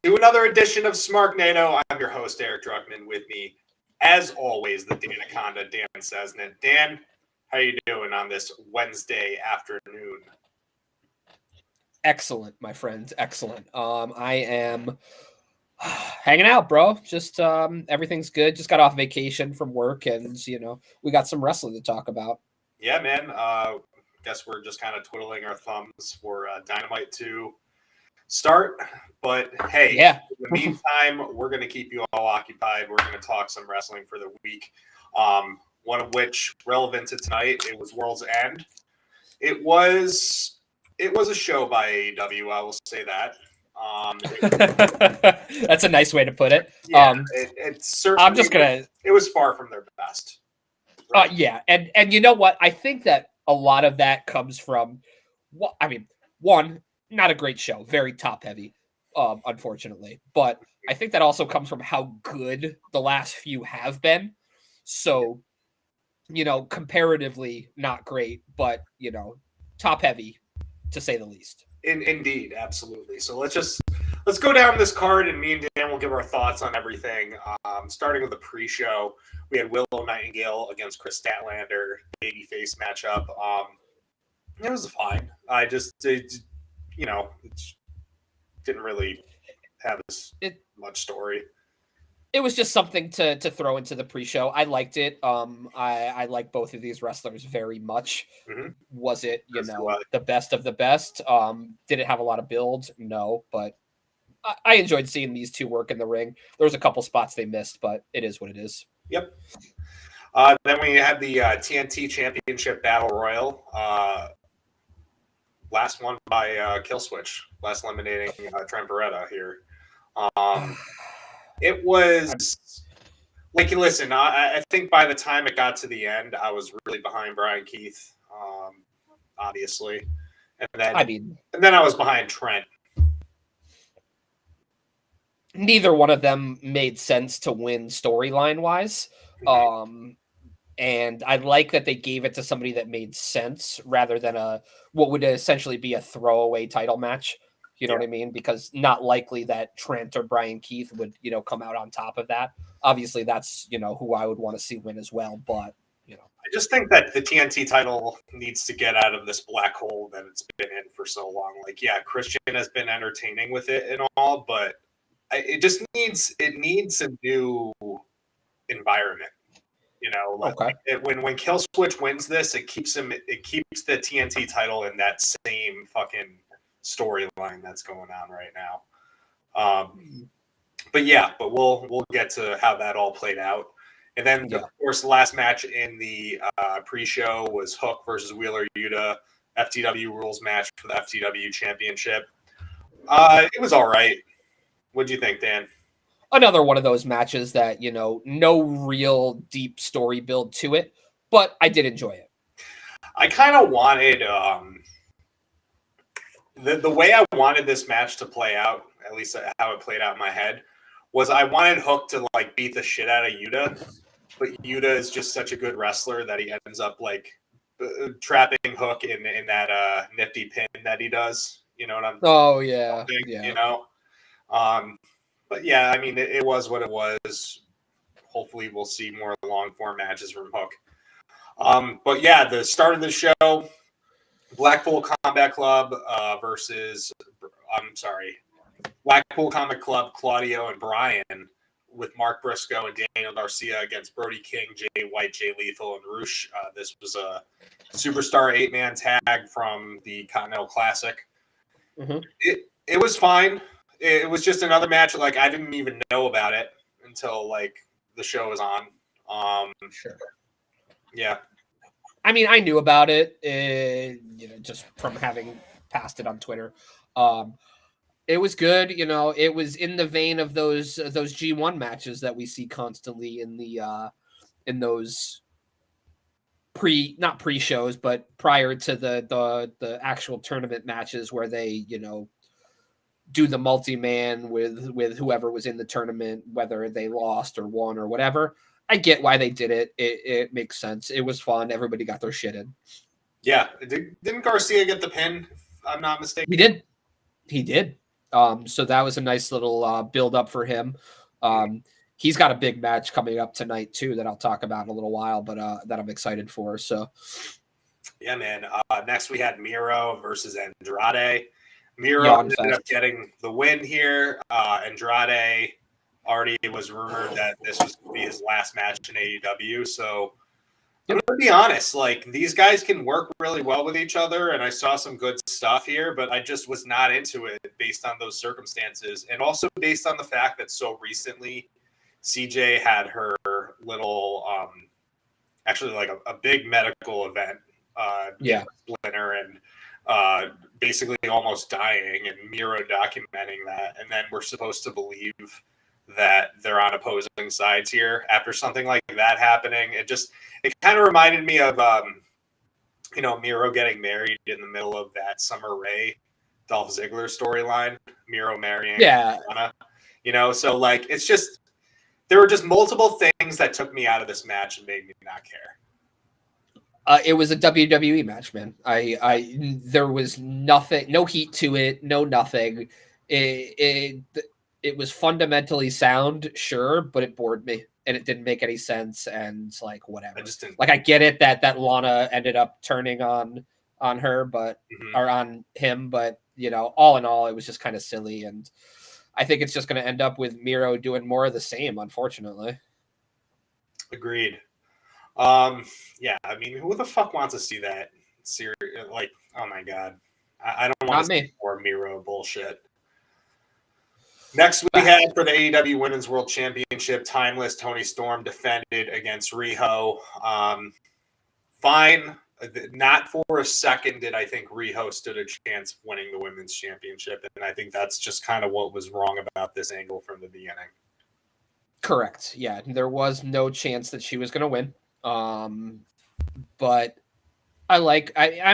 to another edition of Smarknado. I'm your host, Eric Druckman. With me, as always, the Danaconda, Dan Sesnet. Dan, how you doing on this Wednesday afternoon? Excellent, my friend. Excellent. I am hanging out, bro. Just everything's good. Just got off vacation from work, and we got some wrestling to talk about. Yeah, man. Guess we're just kind of twiddling our thumbs for Dynamite to start. But hey, Yeah. In the meantime, we're going to keep you all occupied. We're going to talk some wrestling for the week. One of which relevant to tonight. It was World's End. It was a show by AEW. I will say that. That's a nice way to put it. Yeah, it certainly. I'm just gonna. It was far from their best. Right? Yeah, and you know what? I think that a lot of that comes from, one, not a great show, very top heavy, unfortunately. But I think that also comes from how good the last few have been. So, comparatively not great, but top heavy, to say the least. Indeed, absolutely. So let's go down this card, and me and Dan will give our thoughts on everything. Starting with the pre-show, we had Willow Nightingale against Chris Statlander, babyface matchup. It was fine. I just it didn't really have much story. It was just something to throw into the pre-show. I liked it. I like both of these wrestlers very much. Mm-hmm. Was it, the best of the best? Did it have a lot of build? No, but I enjoyed seeing these two work in the ring. There was a couple spots they missed, but it is what it is. Yep. Then we had the TNT Championship Battle Royal. Last one by Killswitch. Last eliminating Trent Beretta here. It was like, listen, I think by the time it got to the end, I was really behind Brian Keith, obviously. And then I was behind Trent. Neither one of them made sense to win storyline-wise. Mm-hmm. And I like that they gave it to somebody that made sense rather than what would essentially be a throwaway title match. You know what I mean? Because not likely that Trent or Brian Keith would, come out on top of that. Obviously, that's, who I would want to see win as well. But, I just think that the TNT title needs to get out of this black hole that it's been in for so long. Like, yeah, Christian has been entertaining with it and all, but it just needs a new environment. Okay. When Killswitch wins this, it keeps the TNT title in that same fucking storyline that's going on right now. But we'll get to how that all played out. And then, of course, the last match in the pre-show was Hook versus Wheeler Yuta, FTW rules match for the FTW championship. It was all right. What do you think, Dan? Another one of those matches that, no real deep story build to it, but I did enjoy it. I kind of wanted the way I wanted this match to play out, at least how it played out in my head, was I wanted Hook to beat the shit out of Yuta, but Yuta is just such a good wrestler that he ends up trapping Hook in that nifty pin that he does. You know what I'm? Oh yeah, yeah. But yeah, I mean, it was what it was. Hopefully, we'll see more long form matches from Hook. But yeah, the start of the show. Blackpool Combat Club versus Blackpool Combat Club, Claudio and Brian, with Mark Briscoe and Daniel Garcia against Brody King, Jay White, Jay Lethal, and Roosh. This was a Superstar 8-man tag from the Continental Classic. Mm-hmm. It was fine. It was just another match. I didn't even know about it until the show was on. Sure. Yeah. I mean, I knew about it, just from having passed it on Twitter. It was good, it was in the vein of those G1 matches that we see constantly in those not pre-shows, but prior to the actual tournament matches where they, do the multi-man with whoever was in the tournament, whether they lost or won or whatever. I get why they did it. It makes sense. It was fun. Everybody got their shit in. Yeah. Didn't Garcia get the pin, if I'm not mistaken? He did. So that was a nice little build up for him. He's got a big match coming up tonight too that I'll talk about in a little while, but that I'm excited for. So yeah, man. Next we had Miro versus Andrade. Miro Yawn ended fest. up getting the win here. Andrade already was rumored that this was going to be his last match in AEW. So I'm going to be honest, like these guys can work really well with each other, and I saw some good stuff here, but I just was not into it based on those circumstances, and also based on the fact that so recently CJ had her little, actually like a big medical event, splinter, and basically almost dying, and Miro documenting that, and then we're supposed to believe that they're on opposing sides here after something like that happening. It kind of reminded me of Miro getting married in the middle of that Summer Rae Dolph Ziggler storyline, Miro marrying Lana, so like it's just there were just multiple things that took me out of this match and made me not care. It was a WWE match, man. There was nothing, no heat to it, no nothing. It was fundamentally sound, sure, but it bored me and it didn't make any sense. And like whatever, I just didn't. Like I get it that Lana ended up turning on her, but or on him, but all in all, it was just kind of silly. And I think it's just going to end up with Miro doing more of the same, unfortunately. Agreed. Yeah, I mean, who the fuck wants to see that series? Like, oh my god, I don't want to see more Miro bullshit. Next, we had for the AEW Women's World Championship, Timeless Toni Storm defended against Riho. Fine. Not for a second did I think Riho stood a chance of winning the Women's Championship, and I think that's just kind of what was wrong about this angle from the beginning. Correct. Yeah, there was no chance that she was going to win. But I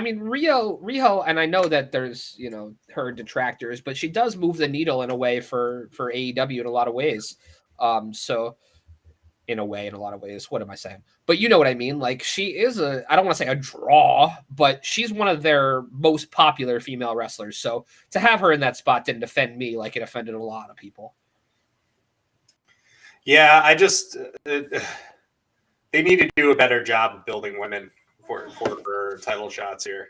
mean Riho, and I know that there's her detractors, but she does move the needle in a way for AEW in a lot of ways. So in a lot of ways, what am I saying? But you know what I mean. Like she is I don't want to say a draw, but she's one of their most popular female wrestlers. So to have her in that spot didn't offend me like it offended a lot of people. Yeah, I just they need to do a better job of building women for title shots here.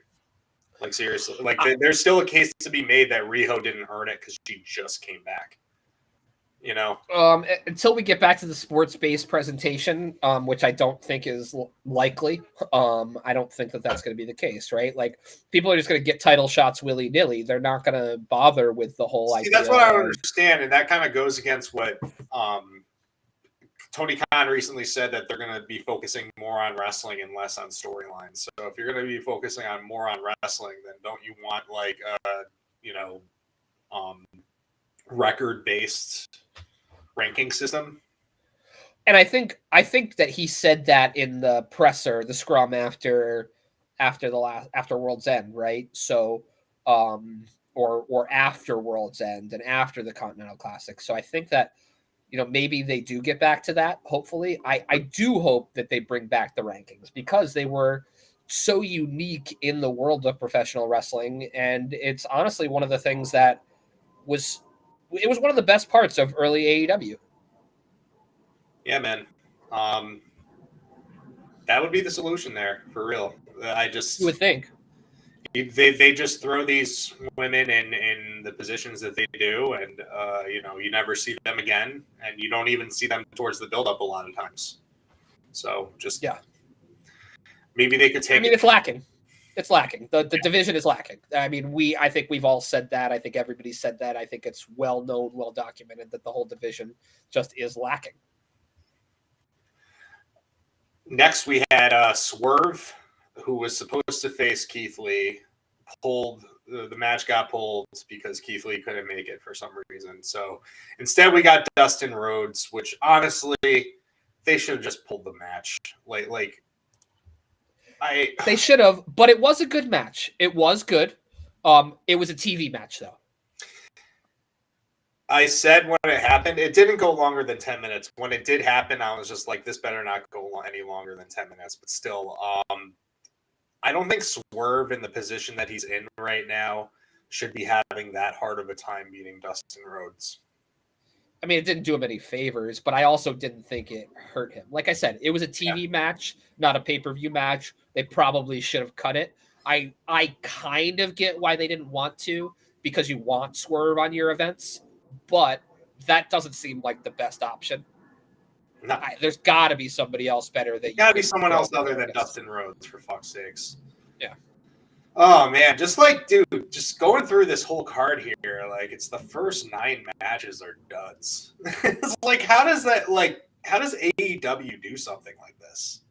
Like seriously, like there's still a case to be made that Riho didn't earn it because she just came back. Until we get back to the sports-based presentation, which I don't think is likely. I don't think that that's going to be the case, right? Like people are just going to get title shots willy-nilly. They're not going to bother with the whole idea. That's what I don't understand, and that kind of goes against what Tony Khan recently said, that they're going to be focusing more on wrestling and less on storylines. So if you're going to be focusing on more on wrestling, then don't you want like record-based ranking system? And I think that he said that in the presser, the scrum after World's End, right? So or after World's End and after the Continental Classic. So I think that maybe they do get back to that. Hopefully, I do hope that they bring back the rankings because they were so unique in the world of professional wrestling, and it's honestly one of the things that was one of the best parts of early AEW. Yeah, man. That would be the solution there for real. You would think. They just throw these women in the positions that they do, and you never see them again, and you don't even see them towards the build-up a lot of times. So just maybe they could take. I mean, it's lacking. It's lacking. The division is lacking. I mean, I think we've all said that. I think everybody said that. I think it's well known, well documented that the whole division just is lacking. Next, we had Swerve, who was supposed to face Keith Lee. The match got pulled because Keith Lee couldn't make it for some reason. So instead, we got Dustin Rhodes, which honestly, they should have just pulled the match. They should have, but it was a good match. It was good. It was a TV match, though. I said when it happened, it didn't go longer than 10 minutes. When it did happen, I was just like, this better not go any longer than 10 minutes. But still, I don't think Swerve in the position that he's in right now should be having that hard of a time beating Dustin Rhodes. I mean, it didn't do him any favors, but I also didn't think it hurt him. Like I said, it was a TV match, not a pay-per-view match. They probably should have cut it. I kind of get why they didn't want to, because you want Swerve on your events, but that doesn't seem like the best option. No. There's got to be somebody else better. That got to be someone else other than Dustin Rhodes, for fuck's sakes. Yeah. Oh man, just going through this whole card here, like it's the first 9 matches are duds. It's like, how does AEW do something like this?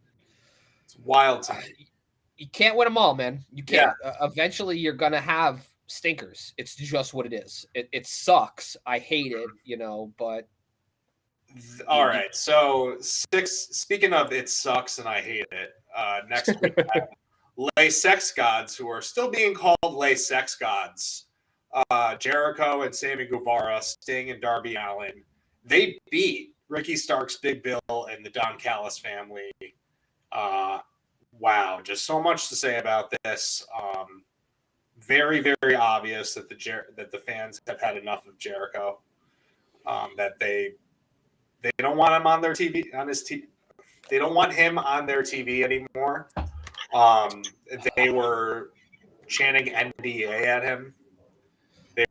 It's wild to me. You can't win them all, man. You can't. Yeah. Eventually, you're gonna have stinkers. It's just what it is. It sucks. I hate it, but. All right. So speaking of it sucks and I hate it, next week we have Lay Sex Gods, who are still being called Lay Sex Gods. Jericho and Sammy Guevara, Sting and Darby Allin. They beat Ricky Starks, Big Bill, and the Don Callis family. Wow, just so much to say about this. Very, very obvious that the fans have had enough of Jericho. That they don't want him on their TV, on his TV. They don't want him on their TV anymore. They were chanting NDA at him.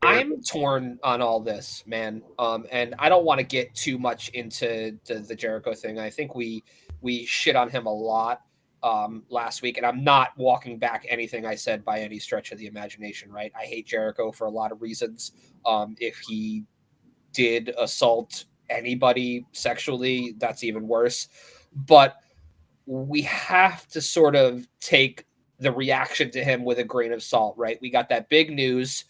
I'm torn on all this, man. And I don't want to get too much into the Jericho thing. I think we shit on him a lot last week, and I'm not walking back anything I said by any stretch of the imagination, right? I hate Jericho for a lot of reasons. If he did assault anybody sexually, that's even worse. But we have to sort of take the reaction to him with a grain of salt, right? We got that big news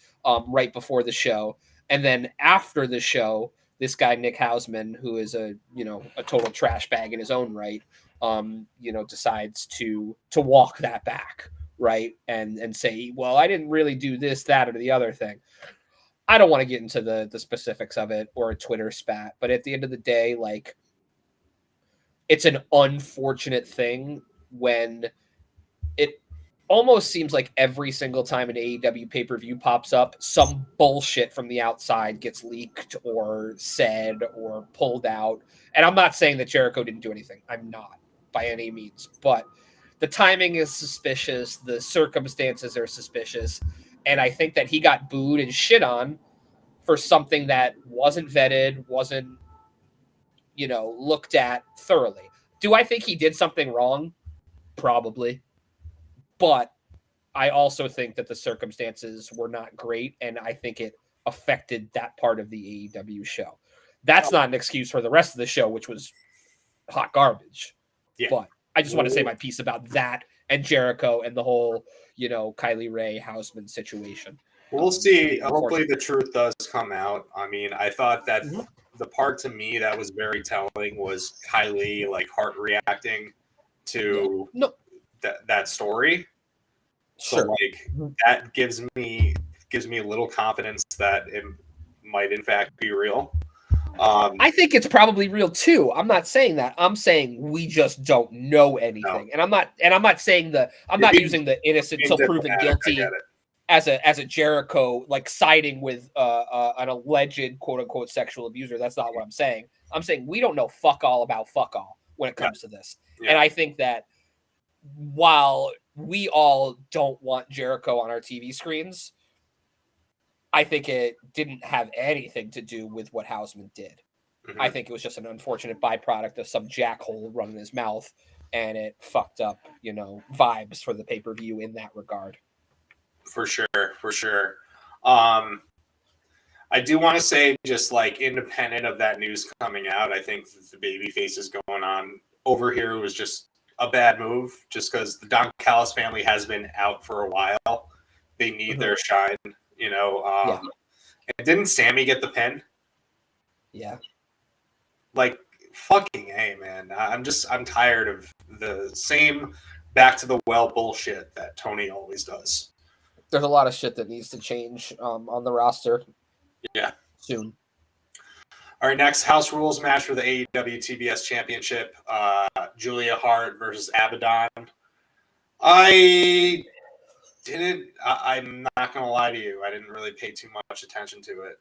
right before the show, and then after the show, this guy Nick Hausman, who is a total trash bag in his own right, decides to walk that back, right, and say, well, I didn't really do this, that, or the other thing. I don't want to get into the specifics of it or a Twitter spat, but at the end of the day, like, it's an unfortunate thing when it almost seems like every single time an AEW pay-per-view pops up, some bullshit from the outside gets leaked or said or pulled out. And I'm not saying that Jericho didn't do anything. I'm not by any means, but the timing is suspicious. The circumstances are suspicious. And I think that he got booed and shit on for something that wasn't vetted, wasn't, looked at thoroughly. Do I think he did something wrong? Probably. But I also think that the circumstances were not great, and I think it affected that part of the AEW show. That's not an excuse for the rest of the show, which was hot garbage. Yeah. But I just want to say my piece about that and Jericho and the whole, Kylie Ray Hausman situation. We'll see. Hopefully the truth does come out. I mean, I thought that the part to me that was very telling was Kylie heart reacting to that story. So that gives me a little confidence that it might in fact be real. I think it's probably real too. I'm not saying that. I'm saying we just don't know anything. No. And I'm not saying I'm not using the innocent until proven guilty as a Jericho siding with an alleged quote unquote sexual abuser. That's not what I'm saying. I'm saying we don't know fuck all about fuck all when it comes to this. Yeah. And I think that while we all don't want Jericho on our TV screens, I think it didn't have anything to do with what Hausman did. Mm-hmm. I think it was just an unfortunate byproduct of some jackhole running his mouth, and it fucked up, vibes for the pay-per-view in that regard. For sure. I do want to say, just independent of that news coming out, I think the baby faces going on over here was just a bad move, just because the Don Callis family has been out for a while. They need their shine, And didn't Sammy get the pin? Yeah. Fucking A, man. I'm tired of the same back to the well bullshit that Tony always does. There's a lot of shit that needs to change on the roster. Yeah. Soon. All right, next House Rules match for the AEW TBS Championship. Julia Hart versus Abaddon. I I'm not gonna lie to you. I didn't really pay too much attention to it.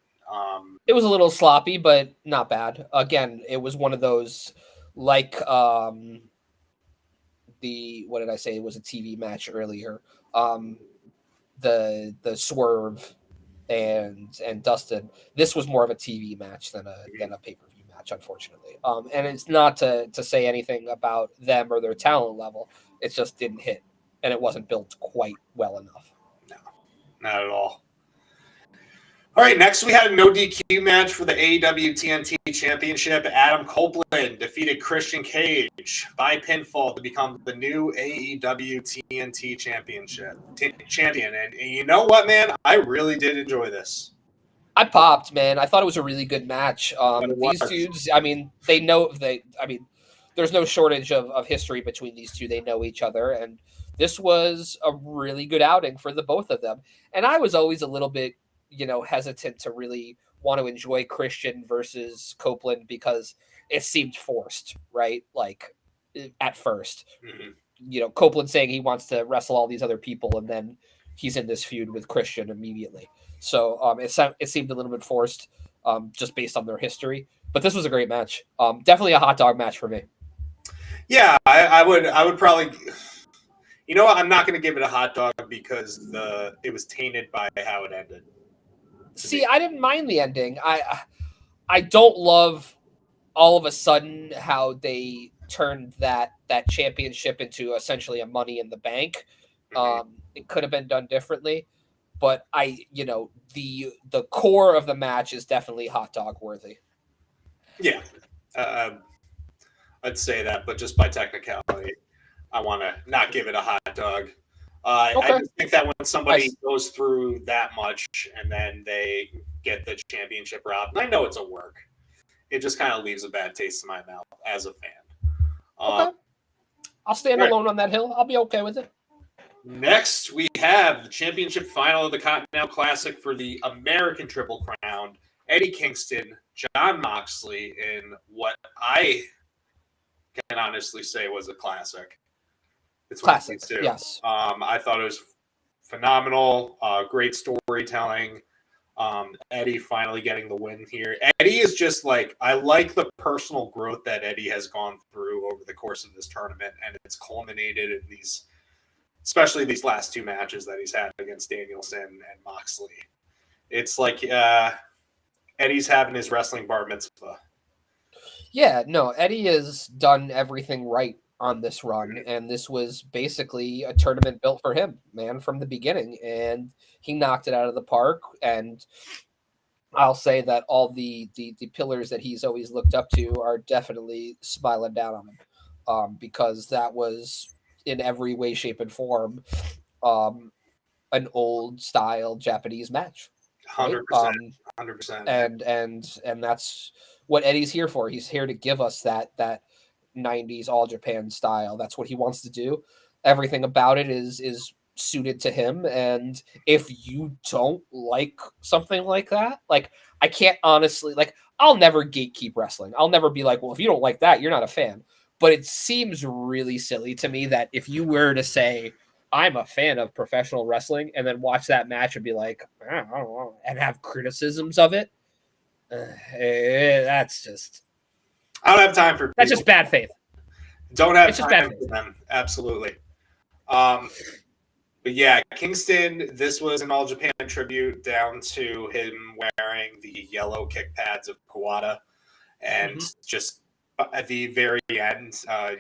It was a little sloppy, but not bad. Again, it was one of those like what did I say? It was a TV match earlier. The Swerve and Dustin. This was more of a TV match than a pay-per-view match, unfortunately. And it's not to say anything about them or their talent level. It just didn't hit, and it wasn't built quite well enough. No, not at all. All right, next we had a no DQ match for the AEW TNT Championship. Adam Copeland defeated Christian Cage by pinfall to become the new AEW TNT champion. And you know what, man? I really did enjoy this. I popped, man. I thought it was a really good match. These dudes, I mean, there's no shortage of history between these two. They know each other, and this was a really good outing for the both of them. And I was always a little bit, hesitant to really want to enjoy Christian versus Copeland because it seemed forced, right? Like at first, Copeland saying he wants to wrestle all these other people, and then he's in this feud with Christian immediately. So it seemed a little bit forced, just based on their history. But this was a great match. Definitely a hot dog match for me. Yeah, I would probably. You know what? I'm not going to give it a hot dog because it was tainted by how it ended. See, I didn't mind the ending. I don't love all of a sudden how they turned that championship into essentially a Money in the Bank. It could have been done differently, but the core of the match is definitely hot dog worthy. Yeah, I'd say that, but just by technicality, I want to not give it a hot dog. Okay. I just think that when somebody goes through that much and then they get the championship robbed, and I know it's a work, it just kind of leaves a bad taste in my mouth as a fan. Okay. I'll stand alone on that hill. I'll be okay with it. Next, we have the championship final of the Continental Classic for the American Triple Crown. Eddie Kingston, Jon Moxley in what I can honestly say was a classic. It's classic, yes. I thought it was phenomenal. Great storytelling. Eddie finally getting the win here. Eddie is just I like the personal growth that Eddie has gone through over the course of this tournament, and it's culminated in especially these last two matches that he's had against Danielson and Moxley. It's like Eddie's having his wrestling bar mitzvah. Yeah, no, Eddie has done everything right on this run, and this was basically a tournament built for him, man, from the beginning, and he knocked it out of the park. And I'll say that all the pillars that he's always looked up to are definitely smiling down on him, because that was in every way, shape, and form an old style Japanese match. 100%. 100%. And that's what Eddie's here for. He's here to give us that 90s All Japan style. That's what he wants to do. Everything about it is suited to him. And if you don't like something like that, I can't honestly, I'll never gatekeep wrestling. I'll never be like, well, if you don't like that, you're not a fan. But it seems really silly to me that if you were to say, I'm a fan of professional wrestling, and then watch that match and be like, I don't know, and have criticisms of it, that's just... I don't have time for people. That's just bad faith. Don't have time for them. Absolutely. But yeah, Kingston, this was an All Japan tribute down to him wearing the yellow kick pads of Kawada. And just at the very end, I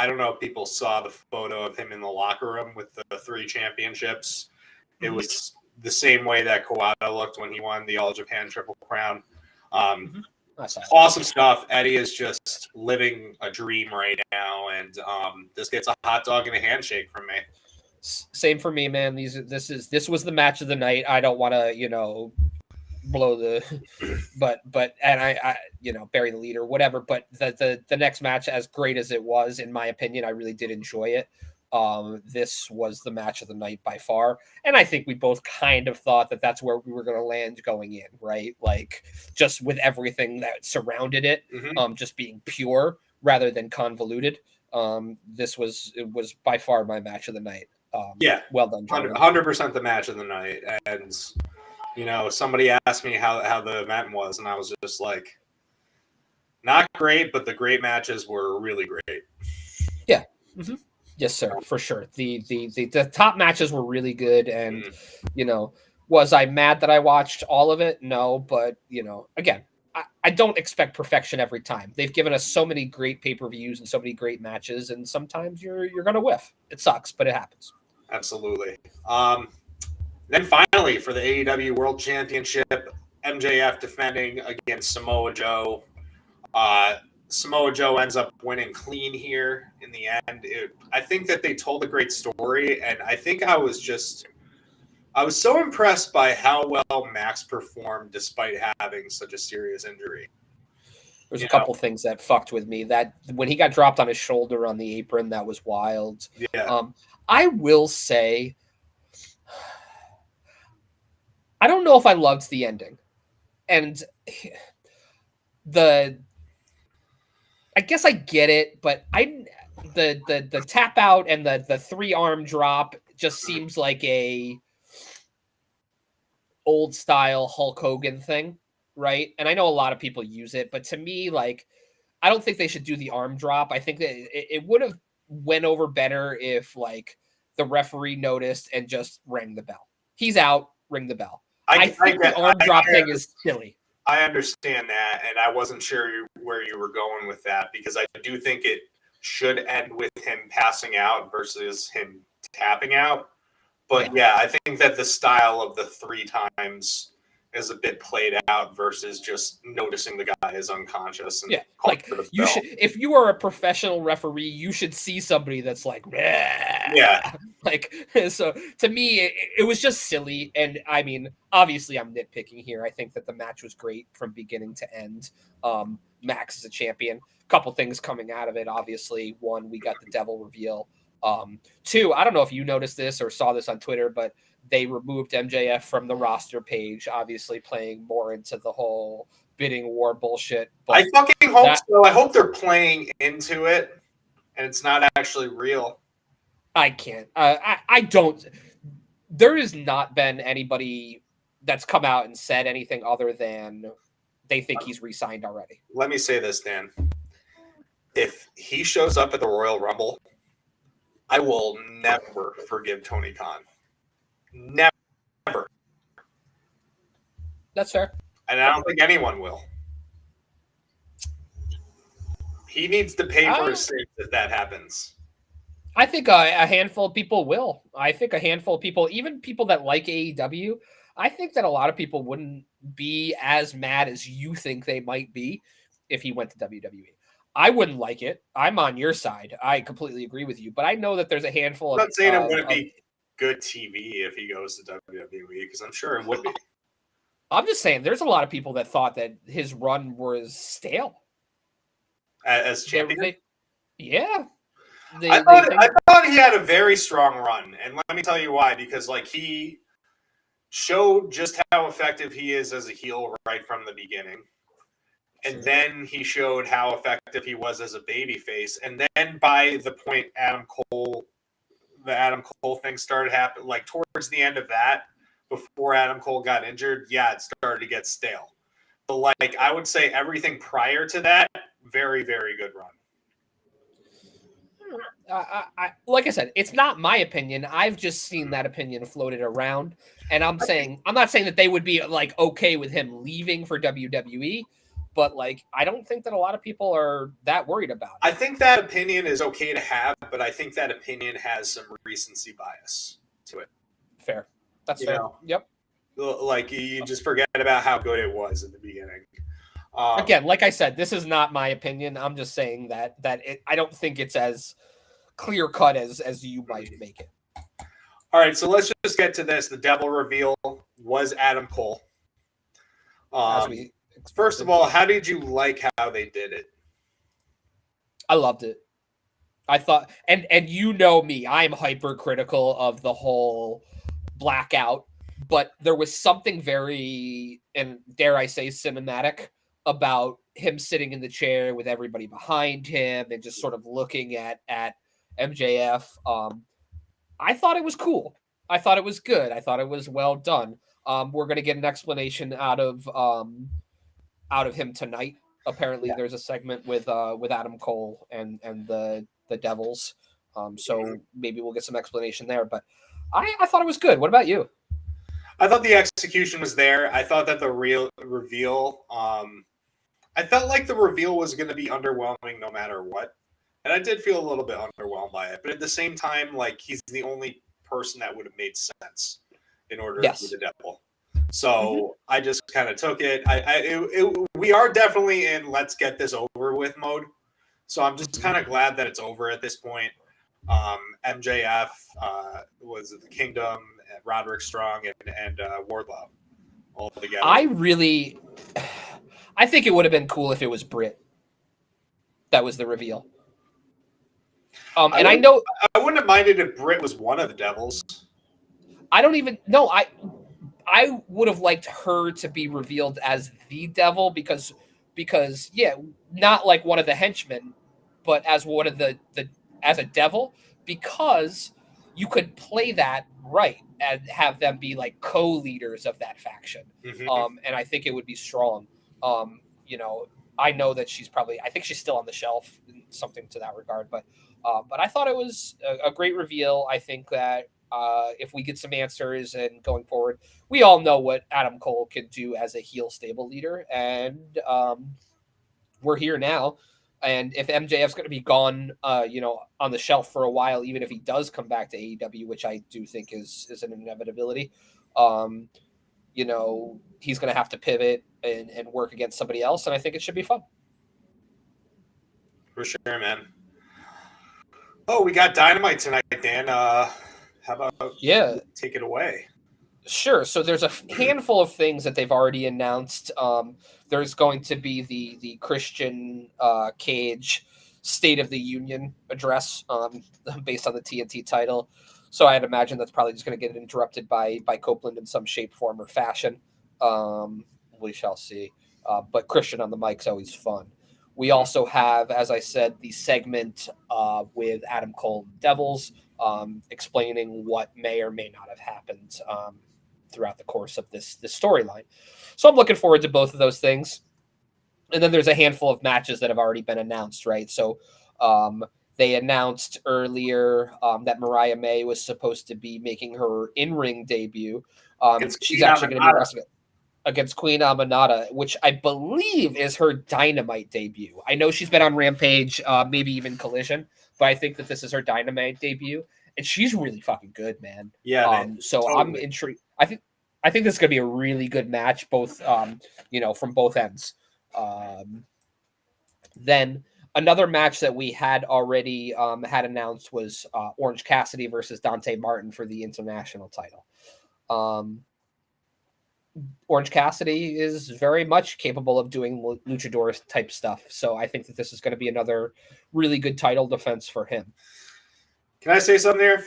don't know if people saw the photo of him in the locker room with the 3 championships. It was the same way that Kawada looked when he won the All Japan Triple Crown. Awesome stuff. Eddie is just living a dream right now, and this gets a hot dog and a handshake from me. Same for me, man. This was the match of the night. I don't want to, blow the, but I bury the lead or whatever. But the next match, as great as it was, in my opinion, I really did enjoy it. This was the match of the night by far, and I think we both kind of thought that that's where we were going to land going in, right? Just with everything that surrounded it, just being pure rather than convoluted. It was by far my match of the night. Yeah, well done, gentlemen. 100% the match of the night. And somebody asked me how the event was, and I was just like, not great, but the great matches were really great. Yeah. Mm-hmm. Yes, sir, for sure. The top matches were really good, and was I mad that I watched all of it? No, but again, I don't expect perfection every time. They've given us so many great pay-per-views and so many great matches, and sometimes you're gonna whiff. It sucks, but it happens. Absolutely. Then finally, for the AEW World Championship, MJF defending against Samoa Joe. Samoa Joe ends up winning clean here in the end. I think that they told a great story, and I think I was so impressed by how well Max performed despite having such a serious injury. There's a couple things that fucked with me. That when he got dropped on his shoulder on the apron, that was wild. Yeah. I will say, I don't know if I loved the ending, and I guess I get it, but the tap out and the 3-arm drop just seems like a old style Hulk Hogan thing, right? And I know a lot of people use it, but to me, like, I don't think they should do the arm drop. I think that it would have went over better if like the referee noticed and just rang the bell. He's out, ring the bell. I think the arm drop thing is silly. I understand that, and I wasn't sure where you were going with that, because I do think it should end with him passing out versus him tapping out. But yeah, I think that the style of the 3 times is a bit played out versus just noticing the guy is unconscious. And like you should, if you are a professional referee, you should see somebody that's like, like, so to me, it was just silly. And I mean, obviously I'm nitpicking here. I think that the match was great from beginning to end. Max is a champion. A couple things coming out of it. Obviously, 1, we got the devil reveal. 2, I don't know if you noticed this or saw this on Twitter, but they removed MJF from the roster page, obviously playing more into the whole bidding war bullshit. But I fucking hope so. I hope they're playing into it and it's not actually real. I can't. I don't. There has not been anybody that's come out and said anything other than they think he's re-signed already. Let me say this, Dan. If he shows up at the Royal Rumble, I will never forgive Tony Khan. Never. That's fair. And I don't think anyone will. He needs to pay for his sins if that happens. I think a handful of people will. I think a handful of people, even people that like AEW, I think that a lot of people wouldn't be as mad as you think they might be if he went to WWE. I wouldn't like it. I'm on your side. I completely agree with you. But I know that there's a handful of... I'm not saying it wouldn't be good TV if he goes to WWE, because I'm sure it would be. I'm just saying there's a lot of people that thought that his run was stale. As champion? I thought he had a very strong run. And let me tell you why. Because like he showed just how effective he is as a heel right from the beginning. And then he showed how effective he was as a babyface. And then by the point the Adam Cole thing started happening, like towards the end of that, before Adam Cole got injured, it started to get stale. But like I would say everything prior to that, very, very good run. Like I said, it's not my opinion. I've just seen that opinion floated around. And I'm not saying that they would be like okay with him leaving for WWE. But like, I don't think that a lot of people are that worried about it. I think that opinion is okay to have, but I think that opinion has some recency bias to it. Fair. That's fair. Yep. Like you just forget about how good it was in the beginning. Again, like I said, this is not my opinion. I'm just saying that I don't think it's as clear cut as you might make it. All right, so let's just get to this. The devil reveal was Adam Cole. First of all, how did you like how they did it? I loved it. I thought, and you know me, I'm hypercritical of the whole blackout, but there was something very, and dare I say, cinematic about him sitting in the chair with everybody behind him and just sort of looking at MJF. I thought it was cool. I thought it was good. I thought it was well done. We're gonna get an explanation out of him tonight. Apparently, Yeah. there's a segment with Adam Cole and the Devils. So maybe we'll get some explanation there. But I thought it was good. What about you? I thought the execution was there. I thought that the real reveal, I felt like the reveal was going to be underwhelming no matter what. And I did feel a little bit underwhelmed by it. But at the same time, like, he's the only person that would have made sense in order to be the devil. So I just kind of took it. We are definitely in let's get this over with mode. So I'm just kind of glad that it's over at this point. MJF was the Kingdom, Roderick Strong, and Wardlow all together. I think it would have been cool if it was Britt. That was the reveal. And I know I wouldn't have minded if Britt was one of the devils. I don't even know. I would have liked her to be revealed as the devil because yeah, not like one of the henchmen, but as one of the as a devil, because you could play that right and have them be like co-leaders of that faction. And I think it would be strong. I know that I think she's still on the shelf, something to that regard, but I thought it was a great reveal. I think that if we get some answers and going forward, we all know what Adam Cole can do as a heel stable leader, and we're here now. And if MJF's going to be gone, on the shelf for a while, even if he does come back to AEW, which I do think is an inevitability, he's going to have to pivot and work against somebody else, and I think it should be fun. For sure, man. Oh, we got Dynamite tonight, Dan. How about take it away? Sure. So there's a handful of things that they've already announced. There's going to be the Christian Cage State of the Union address based on the TNT title. So I'd imagine that's probably just going to get interrupted by Copeland in some shape, form, or fashion. We shall see. But Christian on the mic's always fun. We also have, as I said, the segment with Adam Cole and Devils, explaining what may or may not have happened throughout the course of this storyline. So I'm looking forward to both of those things. And then there's a handful of matches that have already been announced, right? So they announced earlier that Mariah May was supposed to be making her in-ring debut. She's actually going to be wrestling against Queen Aminata, which I believe is her Dynamite debut. I know she's been on Rampage, maybe even Collision, but I think that this is her Dynamite debut, and she's really fucking good, man. Yeah, man. So totally. I'm intrigued. I think this is gonna be a really good match, both from both ends. Then another match that we had already had announced was Orange Cassidy versus Dante Martin for the international title. Orange Cassidy is very much capable of doing luchador type stuff. So I think that this is going to be another really good title defense for him. Can I say something here?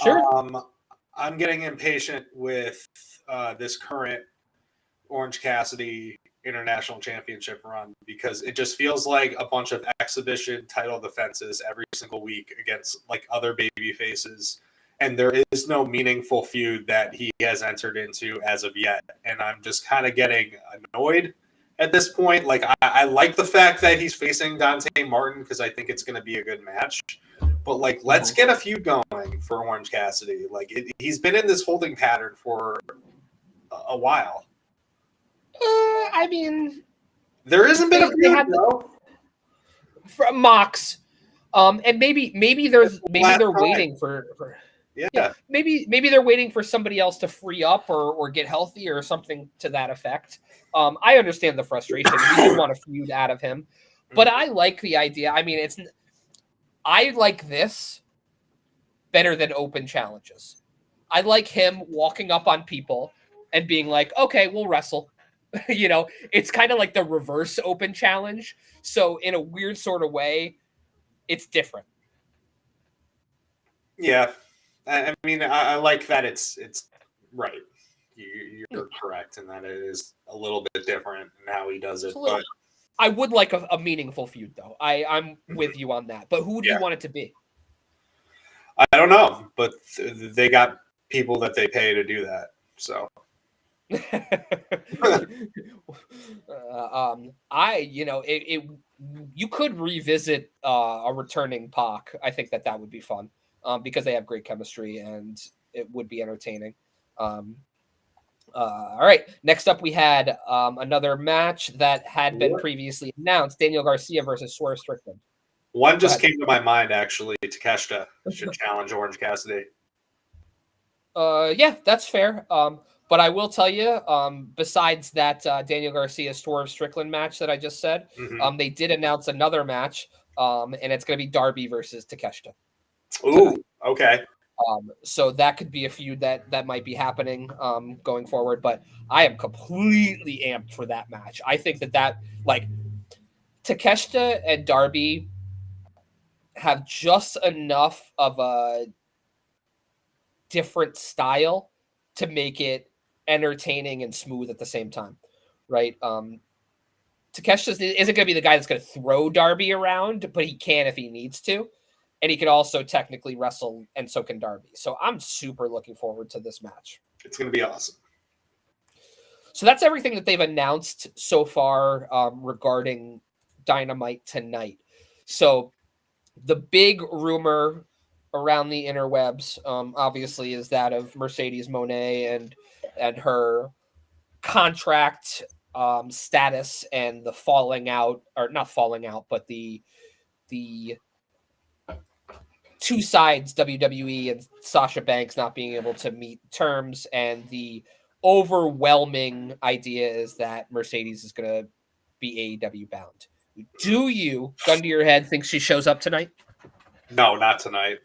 Sure. I'm getting impatient with this current Orange Cassidy International Championship run because it just feels like a bunch of exhibition title defenses every single week against like other baby faces. And there is no meaningful feud that he has entered into as of yet. And I'm just kind of getting annoyed at this point. Like, I like the fact that he's facing Dante Martin because I think it's going to be a good match. But, like, let's get a feud going for Orange Cassidy. Like, he's been in this holding pattern for a while. I mean... There hasn't been a feud, though. From Mox. And maybe they're waiting for Yeah, maybe they're waiting for somebody else to free up or get healthy or something to that effect. I understand the frustration. We do want a feud out of him, but I like the idea. I mean, I like this better than open challenges. I like him walking up on people and being like, "Okay, we'll wrestle." It's kind of like the reverse open challenge. So in a weird sort of way, it's different. Yeah. I mean, I like that it's right. You're correct in that it is a little bit different in how he does it. But I would like a meaningful feud, though. I'm with you on that. But who do you want it to be? I don't know, but they got people that they pay to do that. So you could revisit a returning Pac. I think that would be fun because they have great chemistry and it would be entertaining. All right. Next up, we had another match that had been previously announced: Daniel Garcia versus Swerve Strickland. One just came to my mind, actually. Takeshita should challenge Orange Cassidy. Yeah, that's fair. But I will tell you, besides that Daniel Garcia Swerve Strickland match that I just said, they did announce another match, and it's going to be Darby versus Takeshita. Ooh, okay. So that could be a feud that might be happening going forward. But I am completely amped for that match. I think that like Takeshita and Darby have just enough of a different style to make it entertaining and smooth at the same time, right? Takeshita isn't going to be the guy that's going to throw Darby around, but he can if he needs to. And he can also technically wrestle, and so can Darby. So I'm super looking forward to this match. It's going to be awesome. So that's everything that they've announced so far regarding Dynamite tonight. So the big rumor around the interwebs, obviously, is that of Mercedes Moné and her contract status and the falling out, or not falling out, but the two sides, WWE and Sasha Banks, not being able to meet terms, and the overwhelming idea is that Mercedes is going to be AEW bound. Do you, gun to your head, think she shows up tonight? No, not tonight.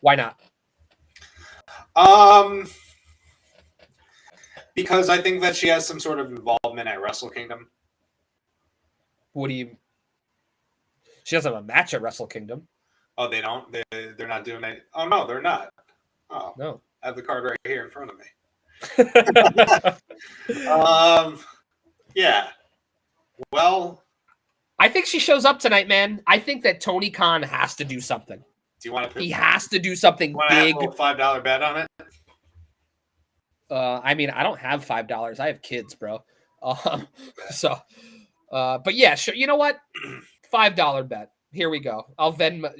Why not? Because I think that she has some sort of involvement at Wrestle Kingdom. What do you? She doesn't have a match at Wrestle Kingdom. Oh, they don't? They're not doing it? Oh, no, they're not. Oh, no. I have the card right here in front of me. Yeah. Well, I think she shows up tonight, man. I think that Tony Khan has to do something. Do you want to? He has to do something big. Have a $5 bet on it? I mean, I don't have $5. I have kids, bro. But yeah, sure. You know what? $5 bet. Here we go. I'll Venmo.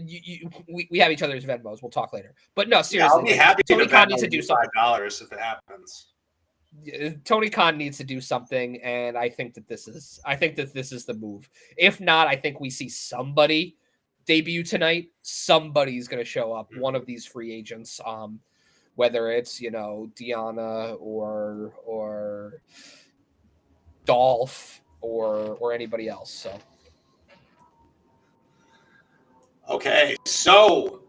We have each other's Venmos. We'll talk later. But no, seriously. Yeah, I'll be happy. Tony Khan needs to do something. $5 if it happens. Tony Khan needs to do something, and I think that this is the move. If not, I think we see somebody debut tonight. Somebody's going to show up. One of these free agents. Whether it's Deanna or Dolph or anybody else. So. Okay, so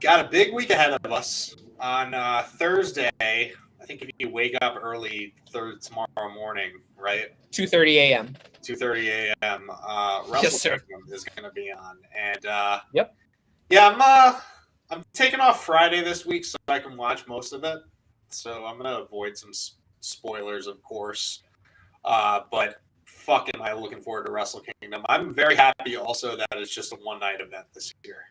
got a big week ahead of us. On Thursday, I think if you wake up early tomorrow morning, right? 2:30 a.m. 2:30 a.m. Wrestle Kingdom is going to be on, and yep, yeah, I'm taking off Friday this week so I can watch most of it. So I'm going to avoid some spoilers, of course, but. Fuck am I looking forward to Wrestle Kingdom. I'm very happy also that it's just a one-night event this year.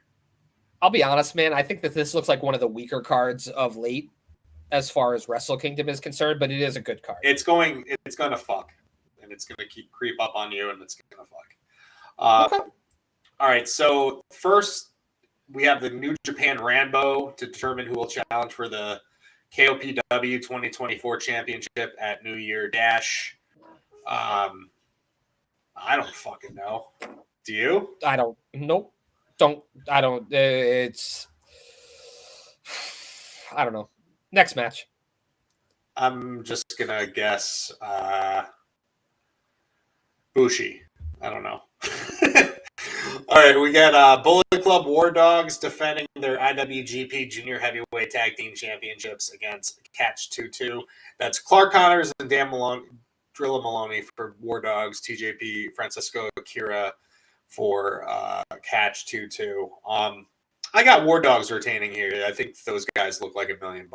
I'll be honest, man. I think that this looks like one of the weaker cards of late as far as Wrestle Kingdom is concerned, but it is a good card. It's going to fuck, and it's going to creep up on you, and it's going to fuck. Okay. All right, so first we have the New Japan Rambo to determine who will challenge for the KOPW 2024 Championship at New Year Dash. I don't fucking know. Do you? I don't. Nope. I don't. It's. I don't know. Next match. I'm just gonna guess. Bushi. I don't know. All right, we got Bullet Club War Dogs defending their IWGP Junior Heavyweight Tag Team Championships against Catch 2-2. That's Clark Connors and Dan Malone. Drilla Maloney for War Dogs, TJP, Francisco Akira for Catch 2-2. I got War Dogs retaining here. I think those guys look like $1 million.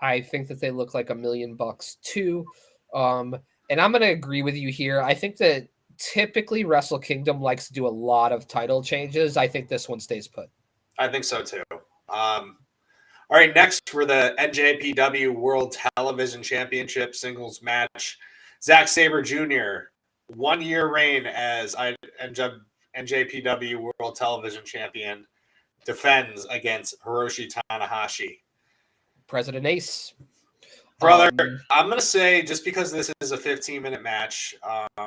I think that they look like $1 million too. And I'm going to agree with you here. I think that typically Wrestle Kingdom likes to do a lot of title changes. I think this one stays put. I think so too. All right, next for the NJPW World Television Championship singles match, Zack Sabre Jr. 1 year reign as NJPW World Television Champion defends against Hiroshi Tanahashi. President Ace. Brother, I'm going to say, just because this is a 15-minute match, I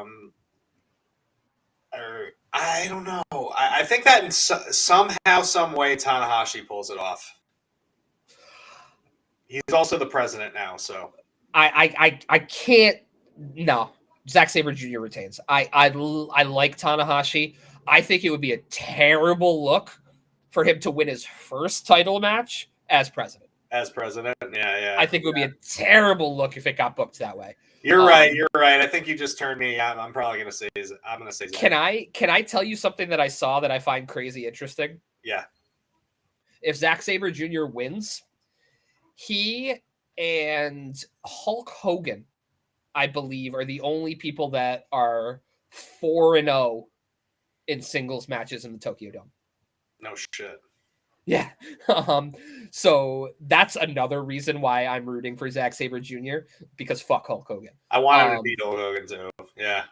don't know. I think that in somehow, some way, Tanahashi pulls it off. He's also the president now, so I can't. No, Zack Sabre Jr. retains. I like Tanahashi. I think it would be a terrible look for him to win his first title match as president. As president, yeah. I think it would be a terrible look if it got booked that way. You're right. I think you just turned me. I'm probably gonna say. I'm gonna say. Zack. Can I tell you something that I saw that I find crazy interesting? Yeah. If Zack Sabre Jr. wins, he and Hulk Hogan, I believe, are the only people that are 4-0 in singles matches in the Tokyo Dome. No shit. Yeah. So that's another reason why I'm rooting for Zack Sabre Jr. because fuck Hulk Hogan. I want him to beat Hulk Hogan too. Yeah.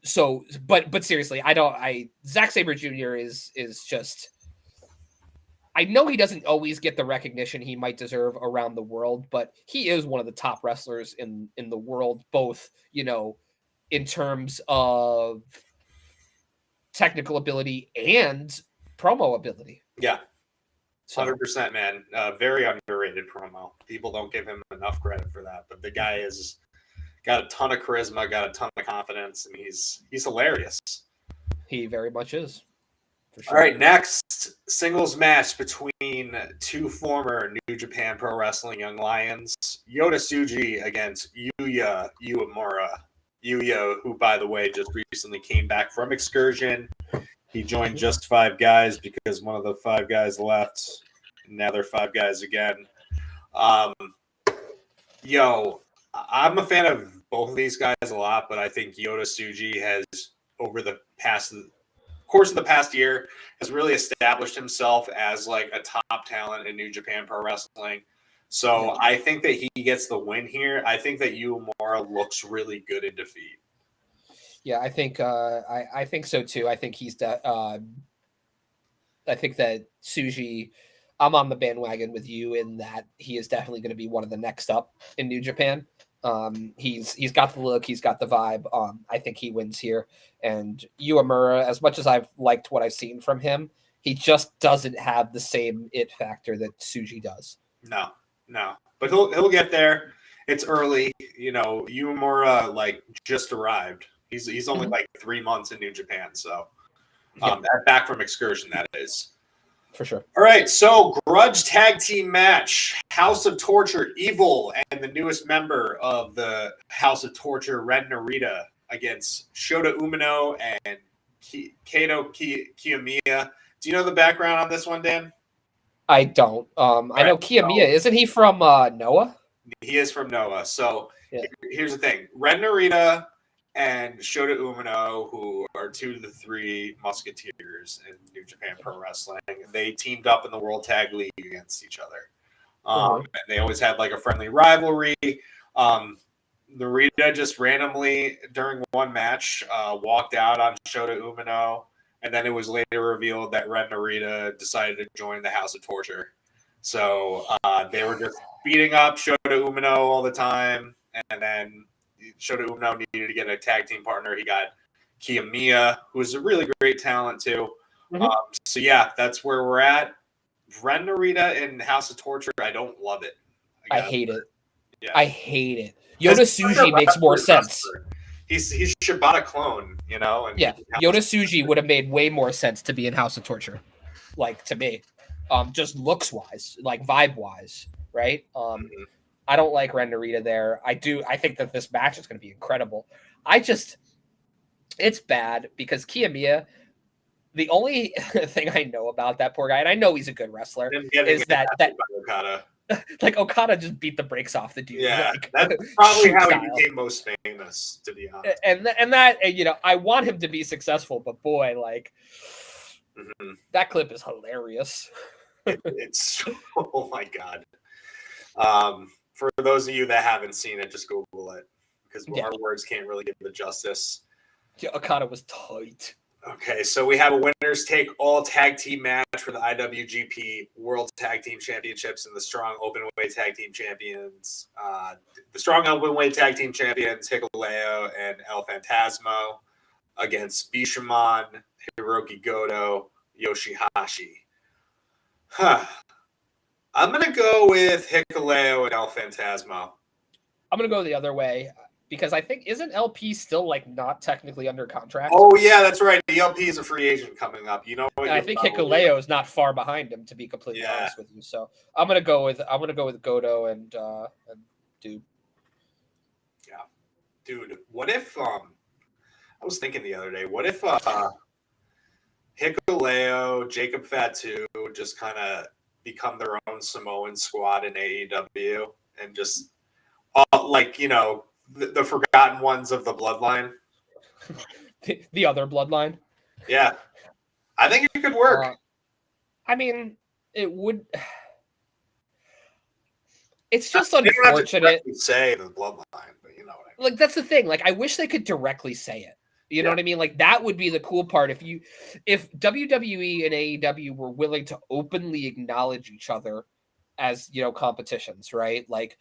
So, but seriously, Zack Sabre Jr. is just. I know he doesn't always get the recognition he might deserve around the world, but he is one of the top wrestlers in the world, both, in terms of technical ability and promo ability. Yeah. 100%, man. Very underrated promo. People don't give him enough credit for that, but the guy has got a ton of charisma, got a ton of confidence, and he's hilarious. He very much is. For sure. All right, next singles match between two former New Japan Pro Wrestling Young Lions, Yota Tsuji against Yuya Uemura. Yuya, who, by the way, just recently came back from excursion. He joined Just Five Guys because one of the five guys left. And now they're five guys again. I'm a fan of both of these guys a lot, but I think Yota Tsuji has, over the course of the past year, has really established himself as like a top talent in New Japan Pro Wrestling. So I think that he gets the win here. I think that Uemura looks really good in defeat. Yeah, I think I think so too. I think I think that Tsuji, I'm on the bandwagon with you in that he is definitely going to be one of the next up in New Japan. He's got the look, he's got the vibe. I think he wins here. And Uemura, as much as I've liked what I've seen from him, he just doesn't have the same it factor that Tsuji does. No. But he'll get there. It's early. Uemura just arrived. He's only 3 months in New Japan, so back from excursion, that is. For sure. All right, so grudge tag team match. House of Torture, Evil, and the newest member of the House of Torture, Ren Narita, against Shota Umino and Kato Kiyomiya. Do you know the background on this one, Dan? I don't. I know Kiyomiya. Isn't he from Noah? He is from Noah. So here's the thing. Ren Narita and Shota Umino, who are 2 of the 3 musketeers in New Japan Pro Wrestling, they teamed up in the World Tag League against each other. And they always had a friendly rivalry. Narita just randomly, during one match, walked out on Shota Umino, and then it was later revealed that Ren Narita decided to join the House of Torture. So they were just beating up Shota Umino all the time, and then Shota Umino needed to get a tag team partner. He got Kiyomiya, who's a really great talent too. So that's where we're at. Ren Narita in House of Torture, I don't love it. I hate it. Yeah. I hate it. Yota Tsuji makes more sense. He's Shibata clone, And Yota Tsuji would have made way more sense to be in House of Torture, to me, just looks wise, vibe wise, right? I don't like Ren Narita there. I think that this match is going to be incredible. It's bad because Kiyomiya, the only thing I know about that poor guy, and I know he's a good wrestler, is that Okada. Okada just beat the brakes off the dude. Yeah, that's probably how he became most famous, to be honest. And that I want him to be successful, but boy, Mhm. That clip is hilarious. It's oh my god. For those of you that haven't seen it, just Google it because our words can't really give it justice. Yeah, Okada was tight. Okay, so we have a winners take all tag team match for the IWGP World Tag Team Championships and the Strong Openweight Tag Team Champions. The Strong Openweight Tag Team Champions Hikuleo and El Phantasmo against Bishamon, Hiroki Goto, Yoshihashi. I'm gonna go with Hikuleo and El Phantasmo. I'm gonna go the other way because I think isn't LP still like not technically under contract? Oh yeah, that's right. The LP is a free agent coming up. You know what? I think Hikuleo is not far behind him, to be completely honest with you. So I'm gonna go with Goto and dude. Yeah, dude. What if I was thinking the other day, what if Hikuleo, Jacob Fatu just kind of become their own Samoan squad in AEW and just like, you know, the forgotten ones of the bloodline. The other bloodline. Yeah. I think it could work. I mean, it would. It's just unfortunate. To say the bloodline, but you know what I mean. Like that's the thing. Like I wish they could directly say it. You know what I mean? Like that would be the cool part if WWE and AEW were willing to openly acknowledge each other as, you know, competitions, right? Like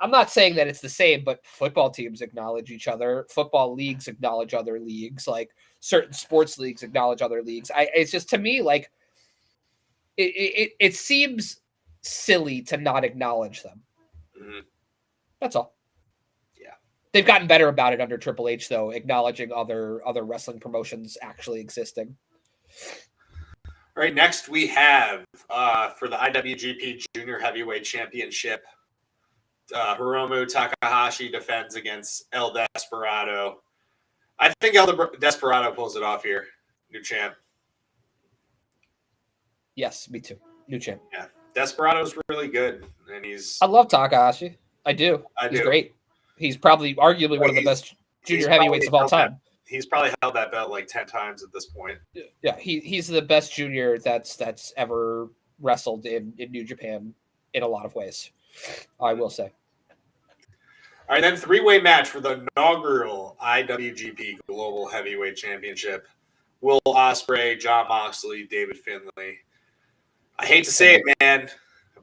I'm not saying that it's the same, but football teams acknowledge each other. Football leagues acknowledge other leagues. Like certain sports leagues acknowledge other leagues. It's just, to me, like it seems silly to not acknowledge them. Mm-hmm. That's all. Yeah. They've gotten better about it under Triple H, though, acknowledging other wrestling promotions actually existing. All right, next we have for the IWGP Junior Heavyweight Championship, Hiromu Takahashi defends against El Desperado. I think El Desperado pulls it off here. New champ. Yes, me too. New champ. Yeah, Desperado's really good, and I love Takahashi. I do. He's great. He's probably arguably one of the best junior heavyweights of all time. He's probably held that belt like 10 times at this point. Yeah, he's the best junior that's ever wrestled in New Japan in a lot of ways, I will say. All right, then three-way match for the inaugural IWGP Global Heavyweight Championship. Will Ospreay, Jon Moxley, David Finlay. I hate to say it, man,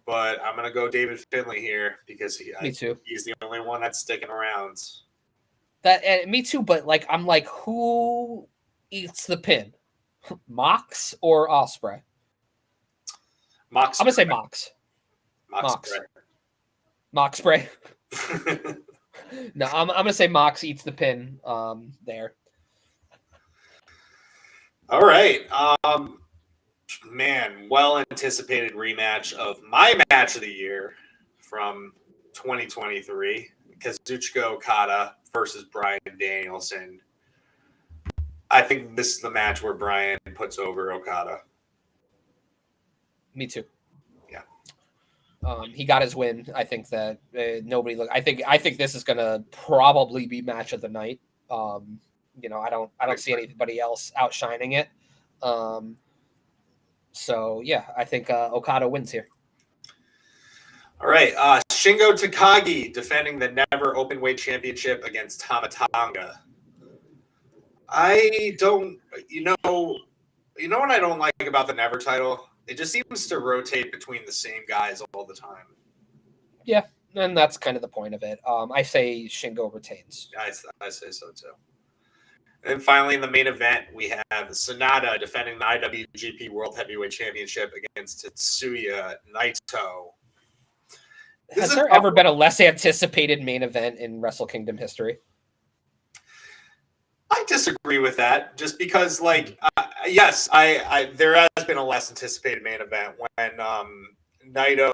but I'm going to go David Finlay here because Me too. He's the only one that's sticking around. Me too, but like I'm like, who eats the pin? Mox or Ospreay? Mox. I'm gonna say Mox. Moxpreay. No, I'm gonna say Mox eats the pin. There. All right. Man, well anticipated rematch of my match of the year from 2023. Kazuchika Okada versus Bryan Danielson. I think this is the match where Bryan puts over Okada. Me too. Yeah. He got his win. I think that nobody look. I think this is gonna probably be match of the night. You know, I don't see anybody else outshining it. So yeah, I think Okada wins here. All right, Shingo Takagi defending the Never Openweight Championship against Tama Tonga. I don't, you know what I don't like about the Never title? It just seems to rotate between the same guys all the time. Yeah, and that's kind of the point of it. I say Shingo retains. I say so too. And finally, in the main event, we have Sanada defending the IWGP World Heavyweight Championship against Tetsuya Naito. Has there ever been a less anticipated main event in Wrestle Kingdom history? I disagree with that, just because, like, yes, there has been a less anticipated main event when Naito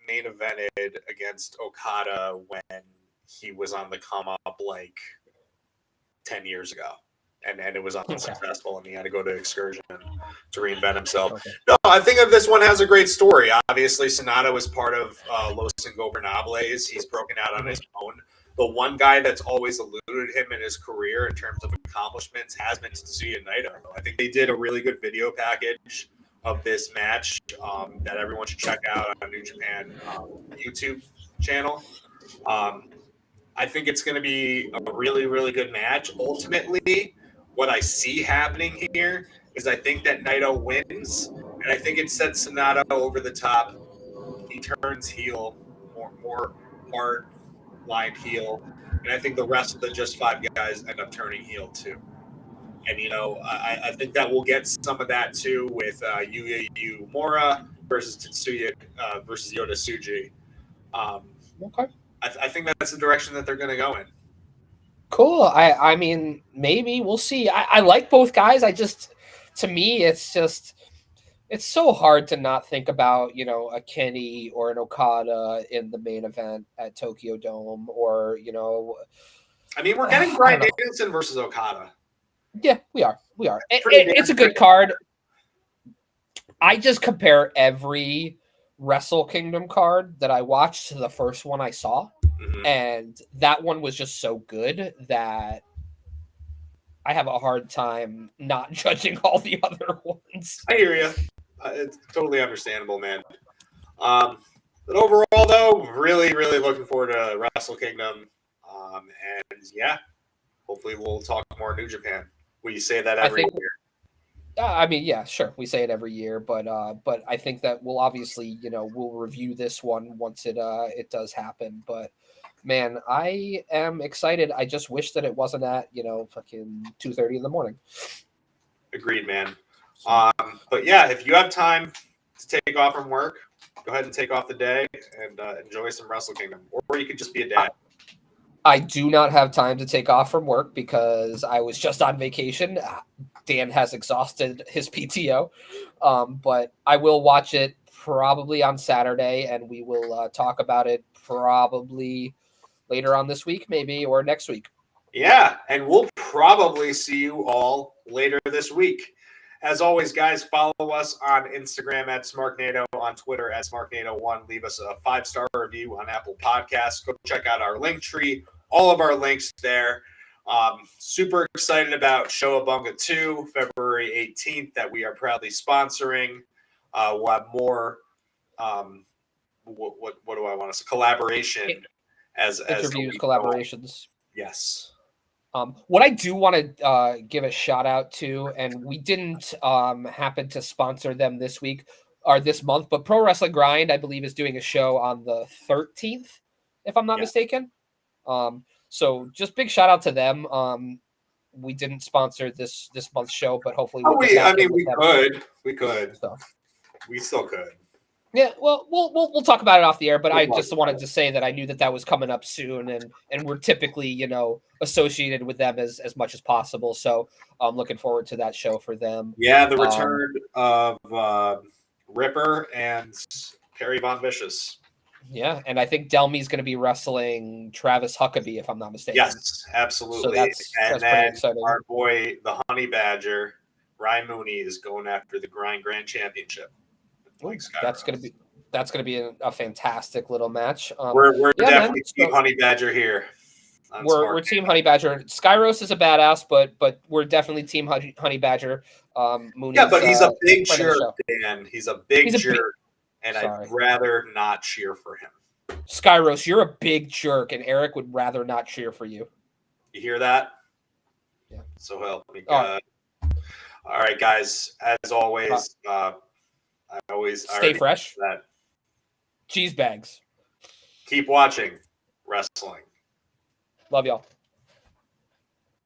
main evented against Okada when he was on the come up like 10 years ago, and it was unsuccessful, and he had to go to Excursion to reinvent himself. Okay. No, I think this one has a great story. Obviously, Sanada was part of Los Ingobernables. He's broken out on his own. the one guy that's always eluded him in his career in terms of accomplishments has been Tetsuya Naito. I think they did a really good video package of this match that everyone should check out on New Japan YouTube channel. I think it's going to be a really, really good match. Ultimately, what I see happening here is I think that Naito wins, and I think it sets Sonata over the top. He turns heel, more hard lined heel, and I think the rest of the just five guys end up turning heel too. And I think that we'll get some of that too with Yuya Uemura versus Tetsuya versus Yota Tsuji. Okay. I think that's the direction that they're going to go in. Cool. I mean, maybe we'll see. I like both guys. To me, it's so hard to not think about, a Kenny or an Okada in the main event at Tokyo Dome, or, I mean, we're getting Bryan Danielson versus Okada. Yeah, we are. It's a good card. I just compare every Wrestle Kingdom card that I watched to the first one I saw. Mm-hmm. And that one was just so good that I have a hard time not judging all the other ones. I hear you. It's totally understandable, man. But overall, though, really, really looking forward to Wrestle Kingdom. And yeah, hopefully we'll talk more New Japan. We say that every year. I mean, yeah, sure. We say it every year, but I think that we'll obviously, we'll review this one once it does happen. But man, I am excited. I just wish that it wasn't at, fucking 2:30 in the morning. Agreed, man. But yeah, if you have time to take off from work, go ahead and take off the day and enjoy some Wrestle Kingdom. Or you could just be a dad. I do not have time to take off from work because I was just on vacation. Dan has exhausted his PTO, but I will watch it probably on Saturday, and we will talk about it probably later on this week, maybe, or next week. Yeah, and we'll probably see you all later this week. As always, guys, follow us on Instagram at Smarknado, on Twitter at Smarknado1. Leave us a 5-star review on Apple Podcasts. Go check out our link tree. All of our links there. Super excited about Showabunga 2, February 18th, that we are proudly sponsoring. We'll have more, what do I want to say? Collaboration as interviews, collaborations. Yes. What I do want to give a shout out to, and we didn't happen to sponsor them this week or this month, but Pro Wrestling Grind, I believe, is doing a show on the 13th, if I'm not mistaken. So just big shout out to them. We didn't sponsor this month's show, but hopefully we could. So. We still could. Yeah, well, we'll talk about it off the air, but I just wanted to say that I knew that was coming up soon, and we're typically, associated with them as much as possible. So I'm looking forward to that show for them. Yeah, the return of Ripper and Perry Von Vicious. Yeah, and I think Delmy's going to be wrestling Travis Huckabee, if I'm not mistaken. Yes, absolutely. So that's pretty exciting. Our boy, the Honey Badger, Ryan Mooney, is going after the Grind Grand Championship. That's going to be a fantastic little match. We're definitely Team Honey Badger here. We're Team Honey Badger. Skyros is a badass, but we're definitely Team Honey Badger. Mooney's, yeah, but he's a big jerk, Dan. He's a big jerk. And I'd rather not cheer for him. Skyros, you're a big jerk, and Eric would rather not cheer for you. You hear that? Yeah. So help me God. All right, guys. As always, stay fresh. Cheese bags. Keep watching wrestling. Love y'all.